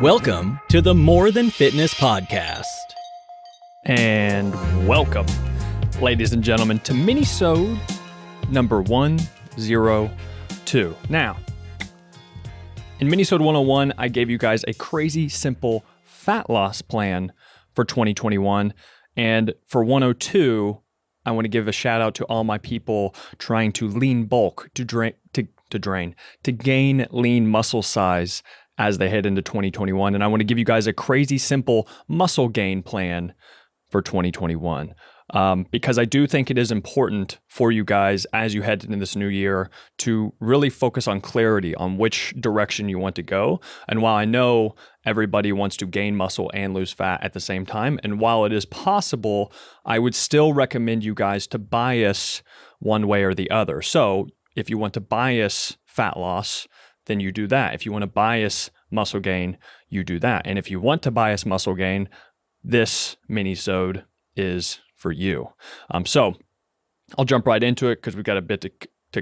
Welcome to the More Than Fitness podcast. And welcome, ladies and gentlemen, to Minisode number 102. Now, in Minisode 101, I gave you guys a crazy simple fat loss plan for 2021. And for 102, I want to give a shout out to all my people trying to lean bulk, to gain lean muscle size as they head into 2021. And I want to give you guys a crazy simple muscle gain plan for 2021. Because I do think it is important for you guys as you head into this new year to really focus on clarity on which direction you want to go. And while I know everybody wants to gain muscle and lose fat at the same time, and while it is possible, I would still recommend you guys to bias one way or the other. So if you want to bias fat loss, then you do that. If you want to bias muscle gain, you do that. And if you want to bias muscle gain, this minisode is for you. So I'll jump right into it because we've got a bit to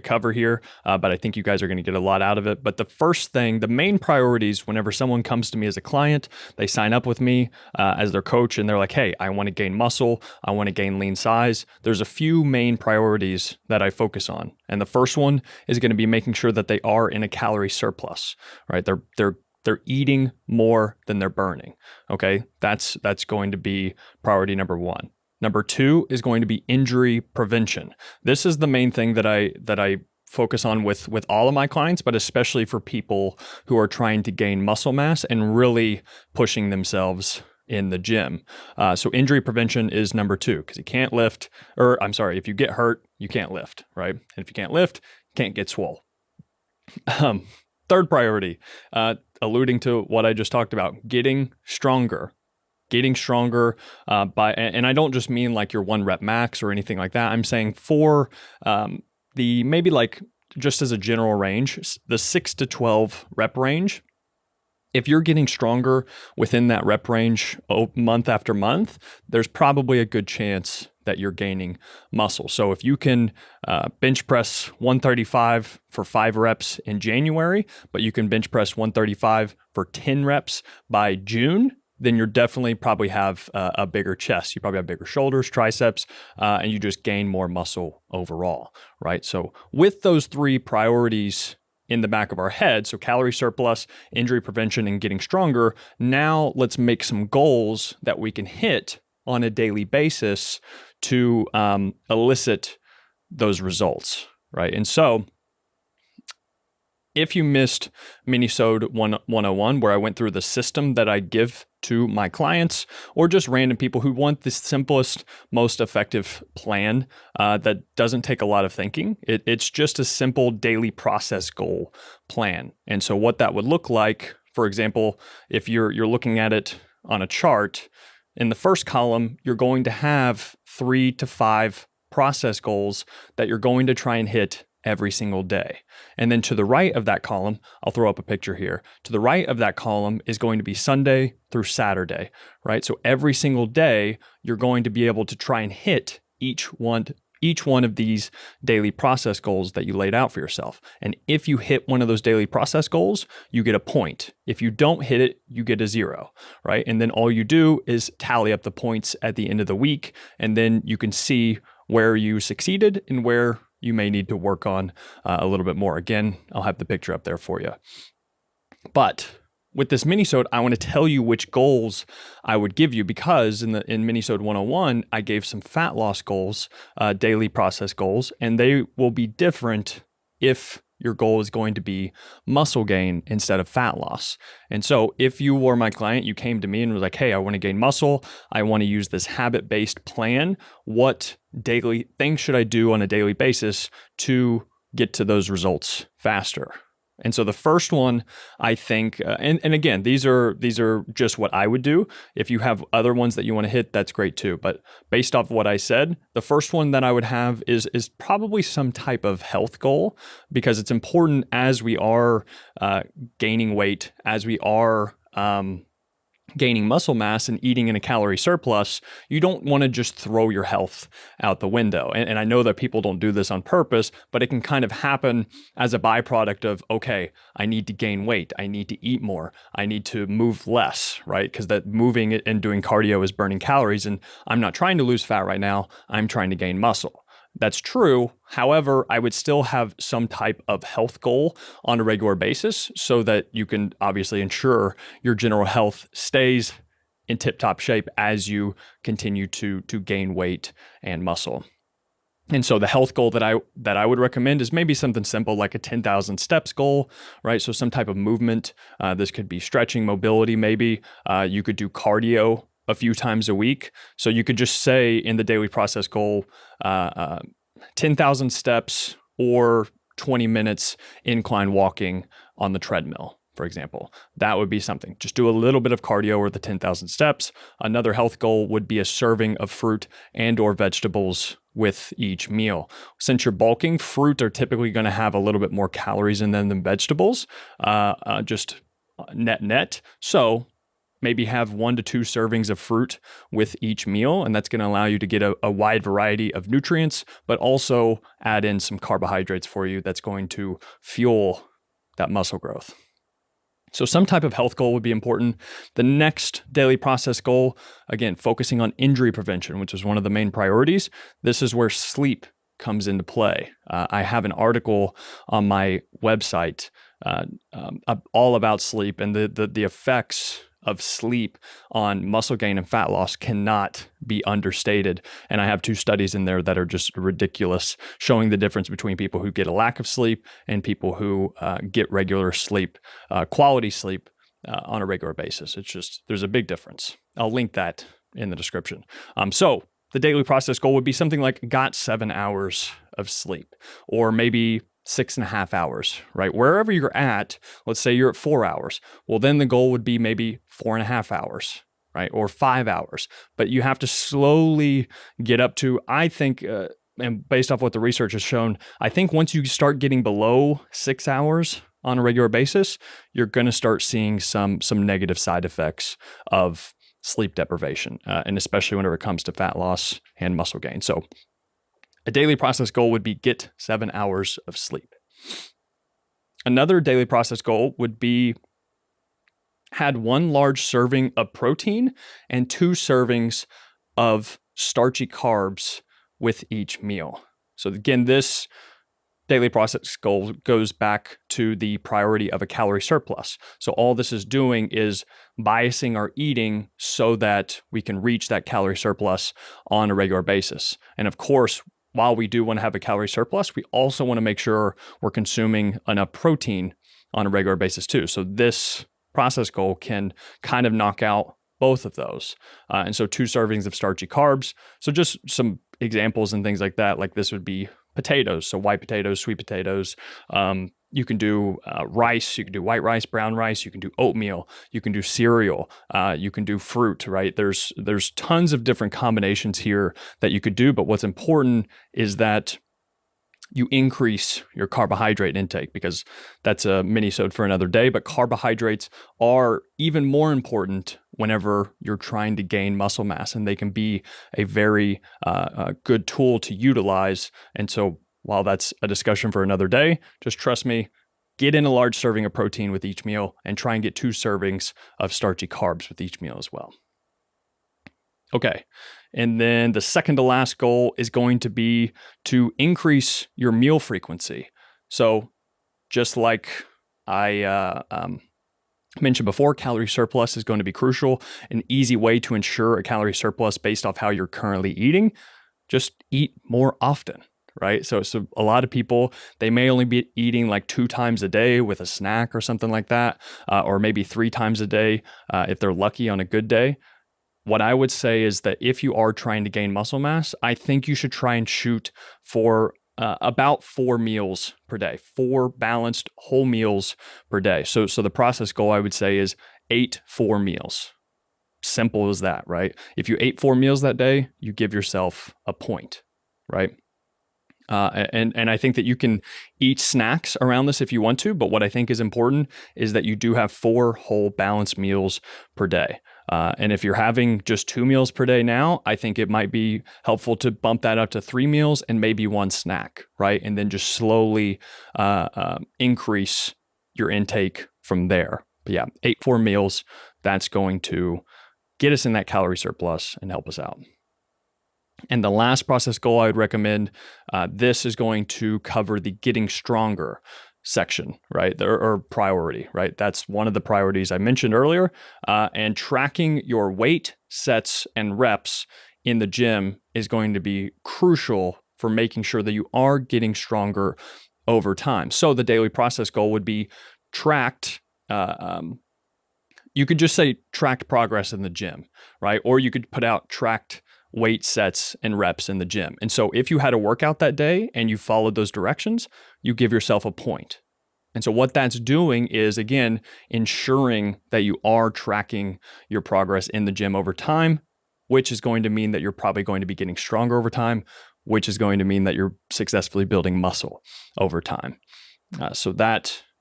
cover here, but I think you guys are going to get a lot out of it. But the first thing, the main priorities, whenever someone comes to me as a client, they sign up with me as their coach and they're like, hey, I want to gain muscle, I want to gain lean size. There's a few main priorities that I focus on. And the first one is going to be making sure that they are in a calorie surplus, right? They're eating more than they're burning. Okay, that's going to be priority number one. Number two is going to be injury prevention. This is the main thing that I focus on with all of my clients, but especially for people who are trying to gain muscle mass and really pushing themselves in the gym. So injury prevention is number two, because you can't lift, if you get hurt, you can't lift, right? And if you can't lift, you can't get swole. Third priority, alluding to what I just talked about, getting stronger and I don't just mean like your 1 rep max or anything like that. I'm saying for the maybe like just as a general range, the 6 to 12 rep range. If you're getting stronger within that rep range month after month, there's probably a good chance that you're gaining muscle. So if you can bench press 135 for 5 reps in January, but you can bench press 135 for 10 reps by June, then you're definitely probably have a bigger chest. You probably have bigger shoulders, triceps, and you just gain more muscle overall, right? So with those 3 priorities in the back of our head, so calorie surplus, injury prevention, and getting stronger, now let's make some goals that we can hit on a daily basis to elicit those results, right? And so if you missed Minisode 101, where I went through the system that I give to my clients, or just random people who want the simplest, most effective plan that doesn't take a lot of thinking, it's just a simple daily process goal plan. And so what that would look like, for example, if you're looking at it on a chart, in the first column, you're going to have 3 to 5 process goals that you're going to try and hit every single day. And then to the right of that column, I'll throw up a picture here. To the right of that column is going to be Sunday through Saturday, right? So every single day, you're going to be able to try and hit each one of these daily process goals that you laid out for yourself. And if you hit one of those daily process goals, you get a point. If you don't hit it, you get a 0, right? And then all you do is tally up the points at the end of the week, and then you can see where you succeeded and where you may need to work on a little bit more. Again, I'll have the picture up there for you. But with this minisode, I want to tell you which goals I would give you, because in Minisode 101, I gave some fat loss goals, daily process goals, and they will be different if your goal is going to be muscle gain instead of fat loss. And so if you were my client, you came to me and was like, hey, I want to gain muscle, I want to use this habit-based plan, what daily things should I do on a daily basis to get to those results faster? And so the first one, I think, and again, these are just what I would do. If you have other ones that you want to hit, that's great too. But based off of what I said, the first one that I would have is probably some type of health goal, because it's important as we are gaining weight, as we are gaining muscle mass and eating in a calorie surplus, you don't want to just throw your health out the window. And I know that people don't do this on purpose, but it can kind of happen as a byproduct of, okay, I need to gain weight. I need to eat more. I need to move less, right? Because that moving and doing cardio is burning calories. And I'm not trying to lose fat right now. I'm trying to gain muscle. That's true. However, I would still have some type of health goal on a regular basis so that you can obviously ensure your general health stays in tip-top shape as you continue to gain weight and muscle. And so the health goal that I would recommend is maybe something simple like a 10,000 steps goal, right? So some type of movement. This could be stretching, mobility, maybe. You could do cardio a few times a week. So you could just say in the daily process goal, 10,000 steps or 20 minutes incline walking on the treadmill, for example. That would be something. Just do a little bit of cardio or the 10,000 steps. Another health goal would be a serving of fruit and or vegetables with each meal. Since you're bulking, fruit are typically going to have a little bit more calories in them than vegetables, just net. So maybe have 1 to 2 servings of fruit with each meal, and that's going to allow you to get a wide variety of nutrients, but also add in some carbohydrates for you that's going to fuel that muscle growth. So some type of health goal would be important. The next daily process goal, again, focusing on injury prevention, which is one of the main priorities. This is where sleep comes into play. I have an article on my website all about sleep, and the effects of sleep on muscle gain and fat loss cannot be understated. And I have 2 studies in there that are just ridiculous, showing the difference between people who get a lack of sleep and people who get regular sleep, quality sleep on a regular basis. It's just, there's a big difference. I'll link that in the description. So the daily process goal would be something like got 7 hours of sleep, or maybe 6.5 hours, right? Wherever you're at, let's say you're at 4 hours. Well, then the goal would be maybe 4.5 hours, right? Or 5 hours. But you have to slowly get up to, I think, and based off what the research has shown, I think once you start getting below 6 hours on a regular basis, you're going to start seeing some negative side effects of sleep deprivation, and especially whenever it comes to fat loss and muscle gain. So a daily process goal would be get 7 hours of sleep. Another daily process goal would be had 1 large serving of protein and 2 servings of starchy carbs with each meal. So again, this daily process goal goes back to the priority of a calorie surplus. So all this is doing is biasing our eating so that we can reach that calorie surplus on a regular basis. And of course, while we do want to have a calorie surplus, we also want to make sure we're consuming enough protein on a regular basis too. So this process goal can kind of knock out both of those. And so 2 servings of starchy carbs. So just some examples and things like that. Like this would be potatoes. So white potatoes, sweet potatoes. You can do rice, you can do white rice, brown rice, you can do oatmeal, you can do cereal, you can do fruit, right? There's tons of different combinations here that you could do, but what's important is that you increase your carbohydrate intake, because that's a mini-sode for another day, but carbohydrates are even more important whenever you're trying to gain muscle mass, and they can be a very good tool to utilize. And so while that's a discussion for another day, just trust me, get in a large serving of protein with each meal and try and get 2 servings of starchy carbs with each meal as well. Okay. And then the second to last goal is going to be to increase your meal frequency. So just like I mentioned before, calorie surplus is going to be crucial. An easy way to ensure a calorie surplus based off how you're currently eating, just eat more often, right? So a lot of people, they may only be eating like 2 times a day with a snack or something like that, or maybe 3 times a day if they're lucky on a good day. What I would say is that if you are trying to gain muscle mass, I think you should try and shoot for about 4 meals per day, 4 balanced whole meals per day. So the process goal I would say is 8 4 meals. Simple as that, right? If you ate 4 meals that day, you give yourself a point, right? And I think that you can eat snacks around this if you want to, but what I think is important is that you do have 4 whole balanced meals per day. And if you're having just 2 meals per day now, I think it might be helpful to bump that up to 3 meals and maybe 1 snack, right? And then just slowly increase your intake from there. But yeah, 8-4 meals, that's going to get us in that calorie surplus and help us out. And the last process goal I would recommend, this is going to cover the getting stronger section, right? Or priority, right? That's one of the priorities I mentioned earlier. And tracking your weight, sets, and reps in the gym is going to be crucial for making sure that you are getting stronger over time. So the daily process goal would be tracked. You could just say tracked progress in the gym, right? Or you could put out tracked weight sets and reps in the gym. And so if you had a workout that day and you followed those directions, you give yourself a point. And so what that's doing is, again, ensuring that you are tracking your progress in the gym over time, which is going to mean that you're probably going to be getting stronger over time, which is going to mean that you're successfully building muscle over time. So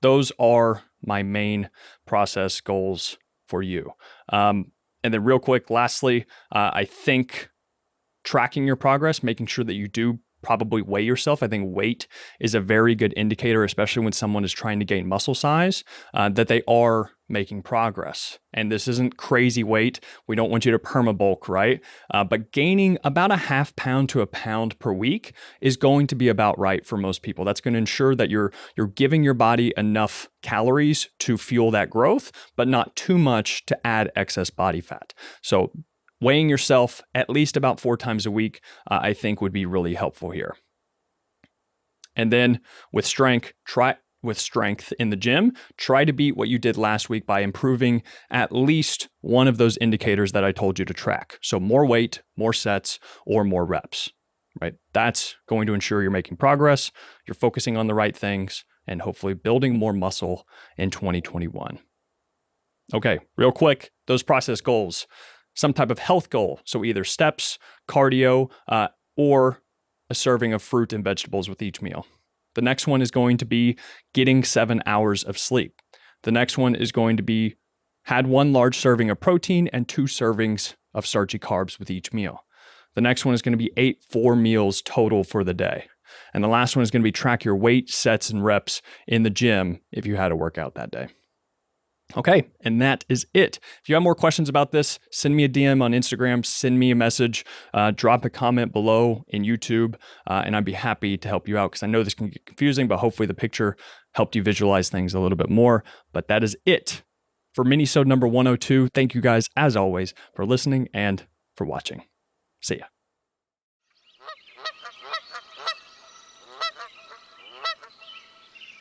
those are my main process goals for you. And then real quick, lastly, I think tracking your progress, making sure that you do probably weigh yourself. I think weight is a very good indicator, especially when someone is trying to gain muscle size, that they are making progress. And this isn't crazy weight. We don't want you to perma-bulk, right? But gaining about a half pound to a pound per week is going to be about right for most people. That's going to ensure that you're giving your body enough calories to fuel that growth, but not too much to add excess body fat. So weighing yourself at least about 4 times a week, I think would be really helpful here. And then with strength in the gym, try to beat what you did last week by improving at least one of those indicators that I told you to track. So more weight, more sets, or more reps, right? That's going to ensure you're making progress, you're focusing on the right things, and hopefully building more muscle in 2021. Okay, real quick, those process goals. Some type of health goal. So either steps, cardio, or a serving of fruit and vegetables with each meal. The next one is going to be getting 7 hours of sleep. The next one is going to be had 1 large serving of protein and 2 servings of starchy carbs with each meal. The next one is going to be 8-4 meals total for the day. And the last one is going to be track your weight, sets, and reps in the gym if you had a workout that day. Okay, and that is it. If you have more questions about this, send me a DM on Instagram, send me a message, drop a comment below in YouTube, and I'd be happy to help you out because I know this can get confusing, but hopefully the picture helped you visualize things a little bit more. But that is it for Minisode number 102. Thank you guys, as always, for listening and for watching. See ya.